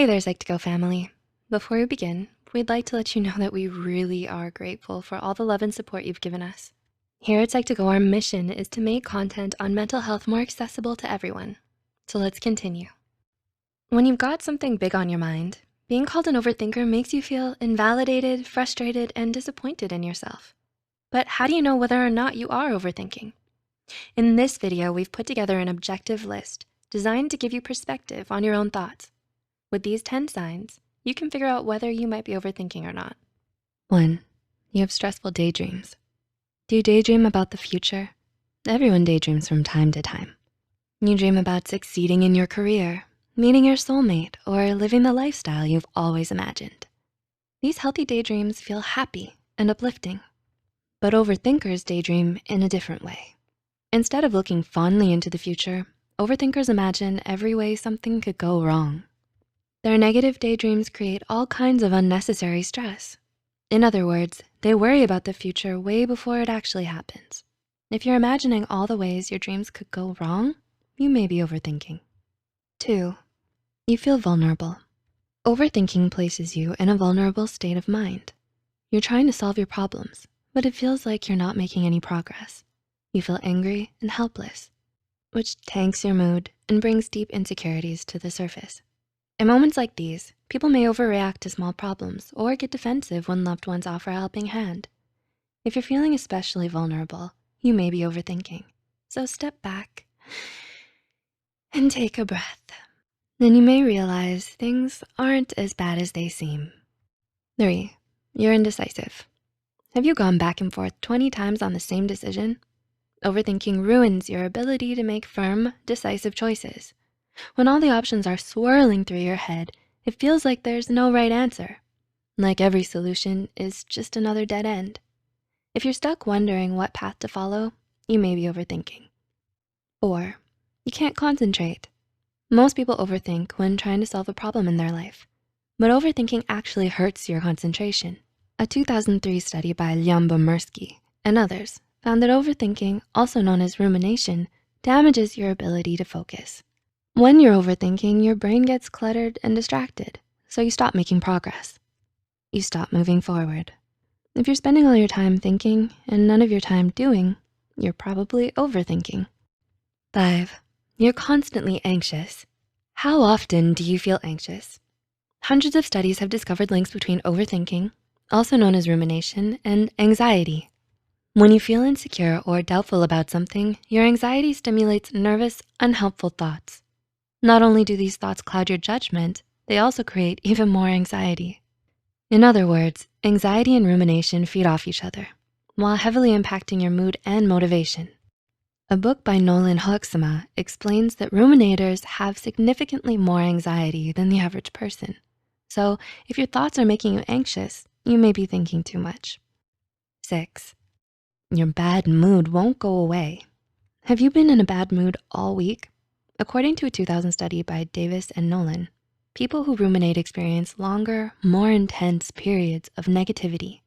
Hey there, Psych2Go family. Before we begin, we'd like to let you know that we really are grateful for all the love and support you've given us. Here at Psych2Go, our mission is to make content on mental health more accessible to everyone. So let's continue. When you've got something big on your mind, being called an overthinker makes you feel invalidated, frustrated, and disappointed in yourself. But how do you know whether or not you are overthinking? In this video, we've put together an objective list designed to give you perspective on your own thoughts. With these 10 signs, you can figure out whether you might be overthinking or not. 1, you have stressful daydreams. Do you daydream about the future? Everyone daydreams from time to time. You dream about succeeding in your career, meeting your soulmate, or living the lifestyle you've always imagined. These healthy daydreams feel happy and uplifting, but overthinkers daydream in a different way. Instead of looking fondly into the future, overthinkers imagine every way something could go wrong. Their negative daydreams create all kinds of unnecessary stress. In other words, they worry about the future way before it actually happens. If you're imagining all the ways your dreams could go wrong, you may be overthinking. 2, you feel vulnerable. Overthinking places you in a vulnerable state of mind. You're trying to solve your problems, but it feels like you're not making any progress. You feel angry and helpless, which tanks your mood and brings deep insecurities to the surface. In moments like these, people may overreact to small problems or get defensive when loved ones offer a helping hand. If you're feeling especially vulnerable, you may be overthinking. So step back and take a breath. Then you may realize things aren't as bad as they seem. 3, you're indecisive. Have you gone back and forth 20 times on the same decision? Overthinking ruins your ability to make firm, decisive choices. When all the options are swirling through your head, it feels like there's no right answer. Like every solution is just another dead end. If you're stuck wondering what path to follow, you may be overthinking. 4, you can't concentrate. Most people overthink when trying to solve a problem in their life, but overthinking actually hurts your concentration. A 2003 study by Lyubomirsky and others found that overthinking, also known as rumination, damages your ability to focus. When you're overthinking, your brain gets cluttered and distracted, so you stop making progress. You stop moving forward. If you're spending all your time thinking and none of your time doing, you're probably overthinking. 5, you're constantly anxious. How often do you feel anxious? Hundreds of studies have discovered links between overthinking, also known as rumination, and anxiety. When you feel insecure or doubtful about something, your anxiety stimulates nervous, unhelpful thoughts. Not only do these thoughts cloud your judgment, they also create even more anxiety. In other words, anxiety and rumination feed off each other, while heavily impacting your mood and motivation. A book by Nolan Hoeksema explains that ruminators have significantly more anxiety than the average person. So if your thoughts are making you anxious, you may be thinking too much. 6, your bad mood won't go away. Have you been in a bad mood all week? According to a 2000 study by Davis and Nolan, people who ruminate experience longer, more intense periods of negativity.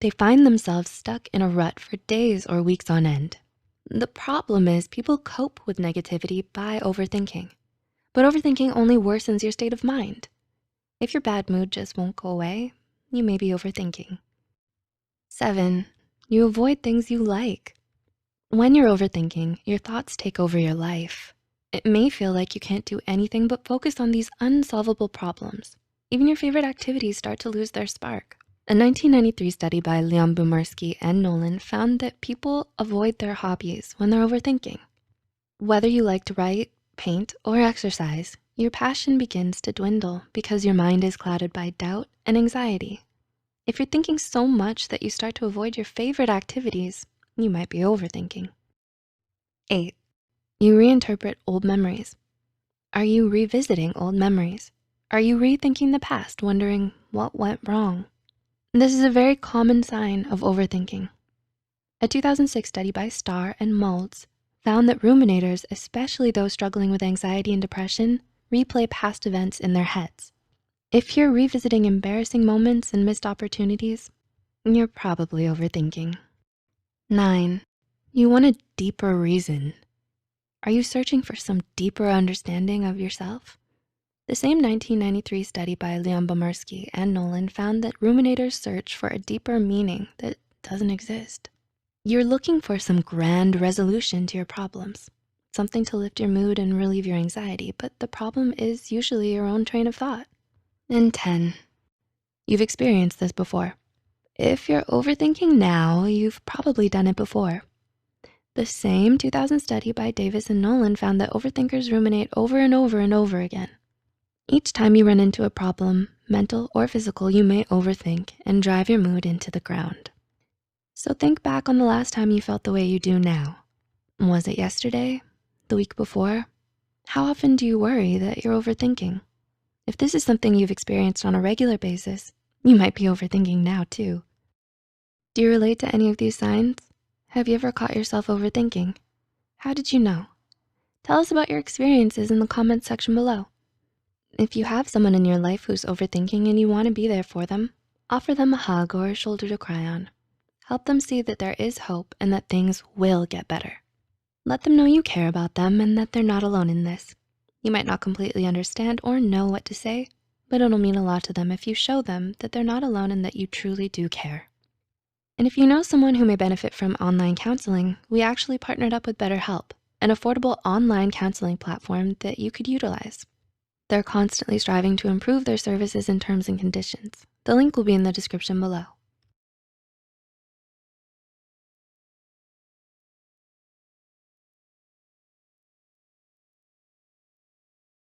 They find themselves stuck in a rut for days or weeks on end. The problem is people cope with negativity by overthinking, but overthinking only worsens your state of mind. If your bad mood just won't go away, you may be overthinking. 7, you avoid things you like. When you're overthinking, your thoughts take over your life. It may feel like you can't do anything but focus on these unsolvable problems. Even your favorite activities start to lose their spark. A 1993 study by Lyubomirsky and Nolan found that people avoid their hobbies when they're overthinking. Whether you like to write, paint, or exercise, your passion begins to dwindle because your mind is clouded by doubt and anxiety. If you're thinking so much that you start to avoid your favorite activities, you might be overthinking. 8, you reinterpret old memories. Are you revisiting old memories? Are you rethinking the past, wondering what went wrong? This is a very common sign of overthinking. A 2006 study by Starr and Moulds found that ruminators, especially those struggling with anxiety and depression, replay past events in their heads. If you're revisiting embarrassing moments and missed opportunities, you're probably overthinking. 9, you want a deeper reason. Are you searching for some deeper understanding of yourself? The same 1993 study by Leon Bomersky and Nolan found that ruminators search for a deeper meaning that doesn't exist. You're looking for some grand resolution to your problems, something to lift your mood and relieve your anxiety, but the problem is usually your own train of thought. And 10, you've experienced this before. If you're overthinking now, you've probably done it before. The same 2000 study by Davis and Nolan found that overthinkers ruminate over and over and over again. Each time you run into a problem, mental or physical, you may overthink and drive your mood into the ground. So think back on the last time you felt the way you do now. Was it yesterday? The week before? How often do you worry that you're overthinking? If this is something you've experienced on a regular basis, you might be overthinking now too. Do you relate to any of these signs? Have you ever caught yourself overthinking? How did you know? Tell us about your experiences in the comments section below. If you have someone in your life who's overthinking and you wanna be there for them, offer them a hug or a shoulder to cry on. Help them see that there is hope and that things will get better. Let them know you care about them and that they're not alone in this. You might not completely understand or know what to say, but it'll mean a lot to them if you show them that they're not alone and that you truly do care. And if you know someone who may benefit from online counseling, we actually partnered up with BetterHelp, an affordable online counseling platform that you could utilize. They're constantly striving to improve their services and terms and conditions. The link will be in the description below.